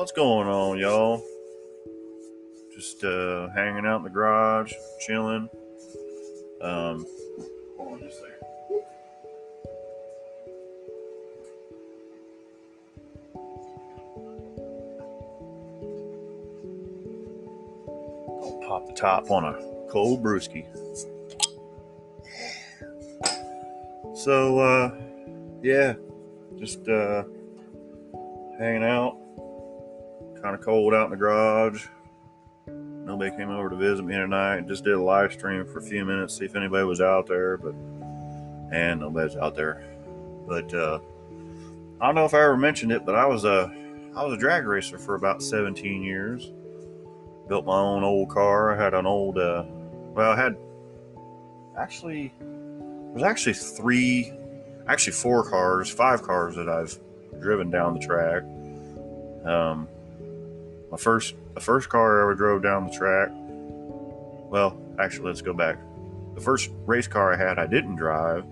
What's going on, y'all? Just hanging out in the garage, chilling. Um, Hold on just a second. I'll pop the top on a cold brewski. Yeah, just hanging out. Kind of cold out in the garage. Nobody came over to visit me tonight. Just did a live stream for a few minutes, see if anybody was out there, and nobody's out there. But I don't know if I ever mentioned it, but I was a drag racer for about 17 years. Built my own old car. I had an old I had actually there's actually four cars, five cars that I've driven down the track. Um, the first car I ever drove down the track. Well, actually, let's go back. The first race car I had, I didn't drive.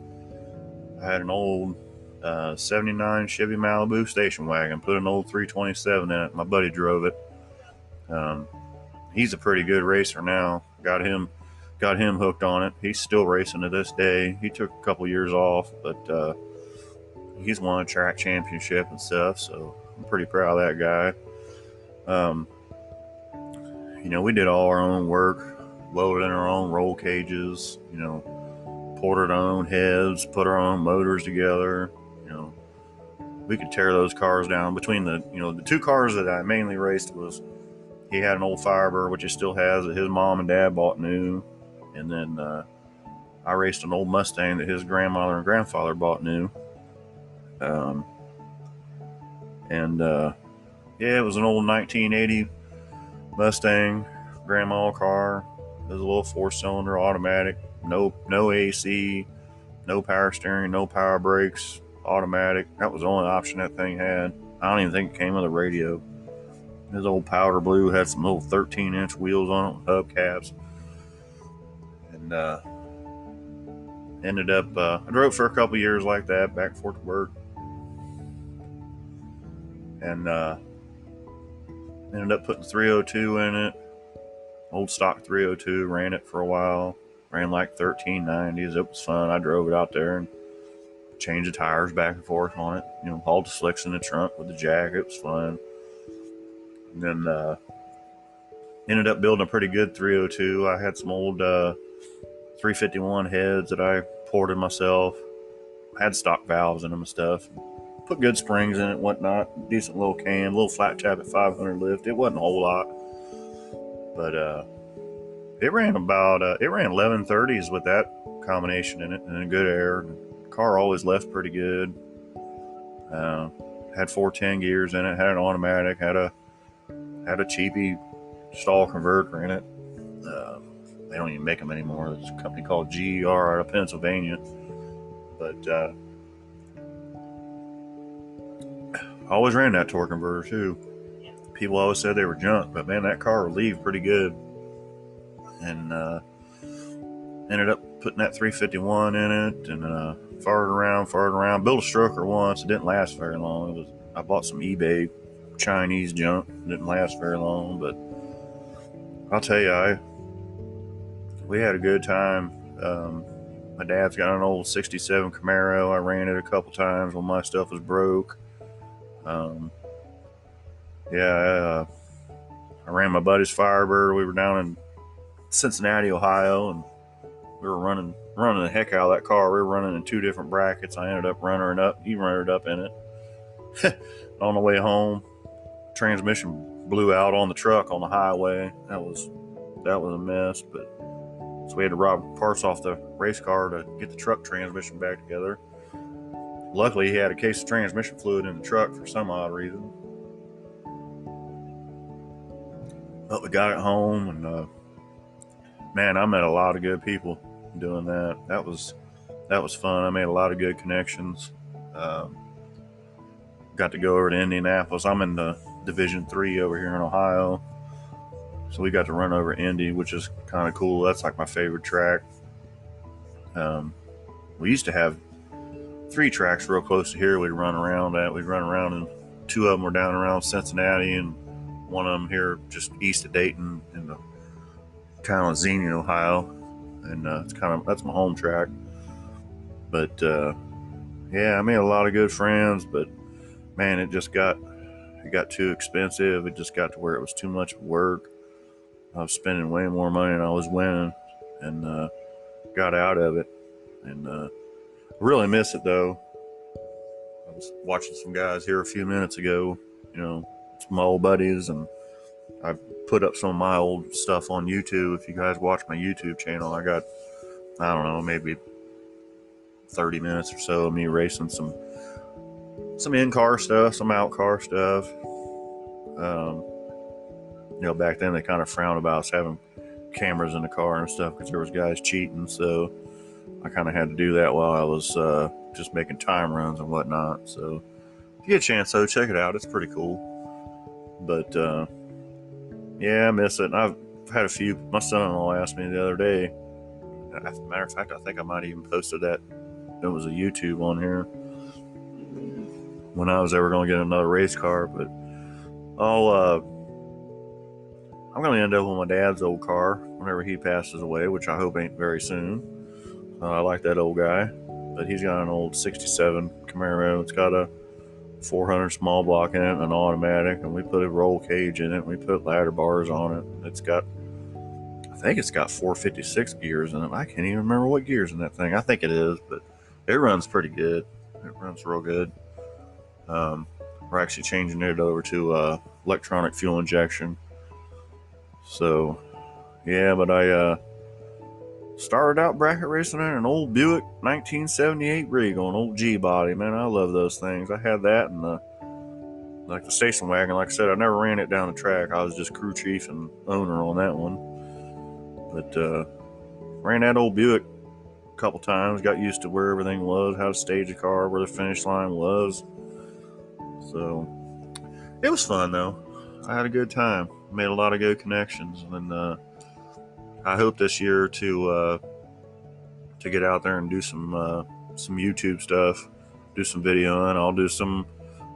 I had an old '79 Chevy Malibu station wagon. Put an old 327 in it. My buddy drove it. Um, he's a pretty good racer now. Got him hooked on it. He's still racing to this day. He took a couple years off, but he's won a track championship and stuff. So I'm pretty proud of that guy. We did all our own work, welded in our own roll cages. Ported our own heads, put our own motors together. You know, we could tear those cars down. Between the two cars that I mainly raced was he had an old Firebird, which he still has, that his mom and dad bought new, and then I raced an old Mustang that his grandmother and grandfather bought new. Um, and Yeah, it was an old 1980 Mustang grandma car. It was a little four-cylinder automatic, no AC, no power steering, no power brakes, automatic. That was the only option that thing had. I don't even think it came with a radio. His old powder blue had some little 13-inch wheels on it with hubcaps. And I drove for a couple years like that, back and forth to work. And ended up putting 302 in it. Old stock 302, ran it for a while. Ran like 1390s. It was fun. I drove it out there and changed the tires back and forth on it. Hauled the slicks in the trunk with the jack. It was fun. And then ended up building a pretty good 302. I had some old 351 heads that I ported myself. Had stock valves in them and stuff. Put good springs in it and whatnot. Decent little cam, little flat tap at 500 lift. It wasn't a whole lot, but it ran 1130s with that combination in it and a good air. The car always left pretty good. Had 410 gears in it. Had an automatic. Had a cheapy stall converter in it. They don't even make them anymore. There's a company called GER out of Pennsylvania. But I always ran that torque converter too. People always said they were junk, but man, that car would leave pretty good. And ended up putting that 351 in it and farted around. Built a stroker once. It didn't last very long. I bought some eBay Chinese junk. It didn't last very long, but I'll tell you, we had a good time. My dad's got an old 67 Camaro. I ran it a couple times when my stuff was broke. Yeah, I ran my buddy's Firebird. We were down in Cincinnati, Ohio, and we were running the heck out of that car. We were running in two different brackets. I ended up running up. He running up in it. On the way home, transmission blew out on the truck on the highway. That was a mess. But so we had to rob parts off the race car to get the truck transmission back together. Luckily, he had a case of transmission fluid in the truck for some odd reason. But we got it home, and man, I met a lot of good people doing that. That was fun. I made a lot of good connections. Got to go over to Indianapolis. I'm in the Division III over here in Ohio, so we got to run over Indy, which is kind of cool. That's like my favorite track. We used to have 3 tracks real close to here. We'd run around in two of them were down around Cincinnati, and one of them here just east of Dayton in the town of Xenia, Ohio. And that's my home track. But yeah, I made a lot of good friends, but man, it got too expensive. It just got to where it was too much work. I was spending way more money than I was winning, and got out of it. And really miss it though. I was watching some guys here a few minutes ago, some of my old buddies, and I put up some of my old stuff on YouTube. If you guys watch my YouTube channel, I got, I don't know, maybe 30 minutes or so of me racing some in-car stuff, some out-car stuff. Back then they kind of frowned about us having cameras in the car and stuff because there was guys cheating, so I kind of had to do that while I was just making time runs and whatnot. So if you get a chance though, check it out. It's pretty cool. But yeah, I miss it. And I've had a few. My son-in-law asked me the other day. As a matter of fact, I think I might have even posted that. It was a YouTube on here when I was ever going to get another race car. But I'm going to end up with my dad's old car whenever he passes away, which I hope ain't very soon. I like that old guy, but he's got an old 67 Camaro. It's got a 400 small block in it, an automatic, and we put a roll cage in it. We put ladder bars on it. I think it's got 456 gears in it. I can't even remember what gears in that thing. I think it is, but it runs pretty good. It runs real good. We're actually changing it over to electronic fuel injection. So, yeah, but I started out bracket racing in an old Buick 1978 rig on old G-body. Man, I love those things. I had that and the station wagon. Like I said, I never ran it down the track. I was just crew chief and owner on that one. But ran that old Buick a couple times. Got used to where everything was, how to stage a car, where the finish line was. So it was fun though. I had a good time. Made a lot of good connections, and I hope this year to get out there and do some YouTube stuff, do some video, and I'll do some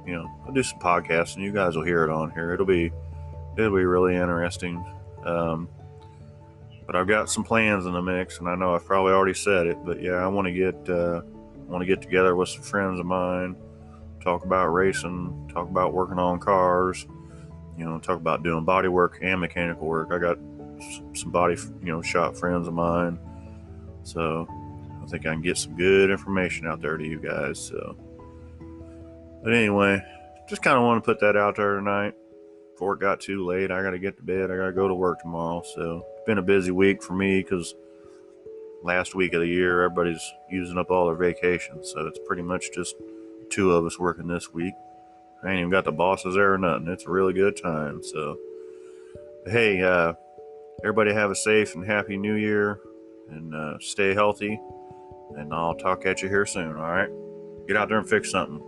podcasts, and you guys will hear it on here. It'll be really interesting. But I've got some plans in the mix, and I know I've probably already said it, but yeah, I want to get together with some friends of mine, talk about racing, talk about working on cars, talk about doing body work and mechanical work. I got some body, shop friends of mine, so I think I can get some good information out there to you guys. So, but anyway, just kind of want to put that out there tonight before it got too late. I got to get to bed. I got to go to work tomorrow. So it's been a busy week for me because last week of the year, everybody's using up all their vacations. So it's pretty much just two of us working this week. I ain't even got the bosses there or nothing. It's a really good time. So, hey, everybody have a safe and happy new year, and stay healthy, and I'll talk at you here soon. All right, get out there and fix something.